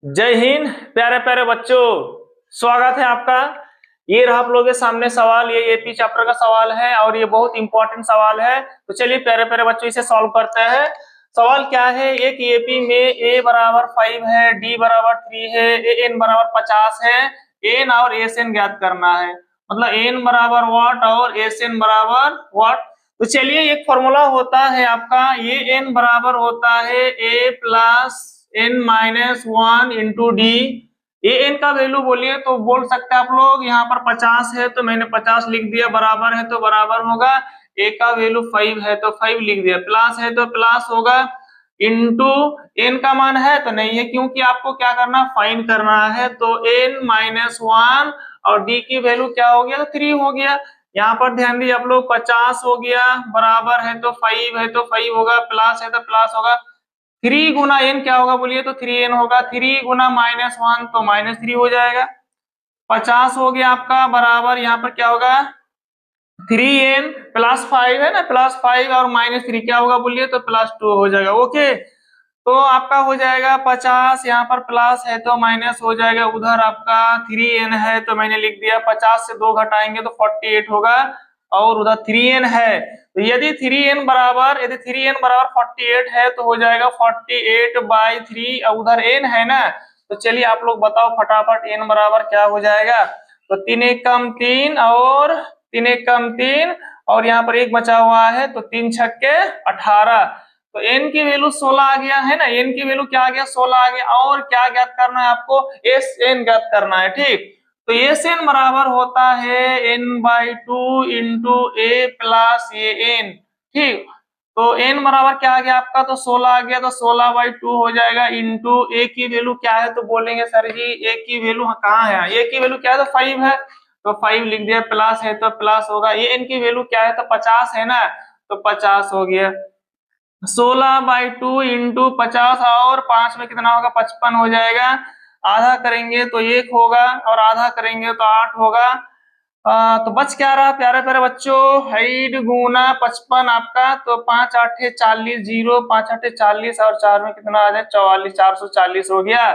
जय हिंद प्यारे प्यारे बच्चों। स्वागत है आपका। ये रहा आप लोगों के सामने सवाल। ये एपी चैप्टर का सवाल है और ये बहुत इंपॉर्टेंट सवाल है। तो चलिए प्यारे प्यारे बच्चों इसे सॉल्व करते हैं। सवाल क्या है, एक एपी में a बराबर 5 है, d बराबर 3 है, an बराबर 50 है। n और sn ज्ञात करना है। मतलब n बराबर व्हाट और sn बराबर व्हाट। तो चलिए एक फॉर्मूला होता है आपका, ये n बराबर होता है a plus n minus 1 into d. A n का वैल्यू बोलिए तो बोल सकते हैं आप लोग, यहाँ पर 50 है तो मैंने 50 लिख दिया, बराबर है तो बराबर होगा, ए का वैल्यू 5 है तो 5 लिख दिया, प्लस है तो प्लस होगा, इंटू एन का मान है तो नहीं है क्योंकि आपको क्या करना, फाइंड करना है। तो एन माइनस 1 और डी की वैल्यू क्या हो गया, तो 3 हो गया। यहाँ पर ध्यान दीजिए आप लोग, 50 हो गया, बराबर है तो 5 है तो 5 होगा, प्लस है तो प्लस होगा। 3 गुना एन क्या होगा बोलिए, तो 3n होगा। 3 गुना -1 तो -3 हो जाएगा। 50 हो गया आपका, बराबर यहाँ पर क्या होगा, 3n प्लस 5 है ना, +5 और -3 क्या होगा बोलिए, तो +2 हो जाएगा। ओके, तो आपका हो जाएगा 50, यहाँ पर प्लस है तो माइनस हो जाएगा, उधर आपका 3n है तो मैंने लिख दिया, 50 से 2 घटाएंगे तो 48 होगा, और उधर 3n है तो यदि 3n बराबर 48 है तो हो जाएगा 48/3, और उधर n है ना। तो चलिए आप लोग बताओ फटाफट n बराबर क्या हो जाएगा। तो 3 एक कम 3 और 3 एक कम 3, और यहाँ पर एक बचा हुआ है तो 3 छक्के 18। तो n की वैल्यू 16 आ गया है ना, n की वैल्यू क्या आ गया, 16 आ गया। और क्या ज्ञात करना है आपको, sn ज्ञात करना है। ठीक, तो sn बराबर होता है n/2 into a plus a n. ठीक, तो n बराबर क्या आ गया आपका, तो 16 आ गया, तो 16/2 हो जाएगा, इंटू a की वैल्यू क्या है, तो बोलेंगे सर जी a की वैल्यू कहाँ है, a की वैल्यू क्या है, तो 5 है तो 5 लिख दिया, प्लस है तो प्लस होगा, ये n की वैल्यू क्या है, तो 50 है ना, तो 50 हो गया। 16/2 इंटू 50, और 5 में कितना होगा, 55 हो जाएगा। आधा करेंगे तो 1 होगा, और आधा करेंगे तो 8 होगा। तो बच क्या रहा प्यारे प्यारे बच्चों, 8 गुना 55 आपका, तो 5 8 40, 0 5 8 40, और 4 में कितना आ जाए 44, 440 हो गया।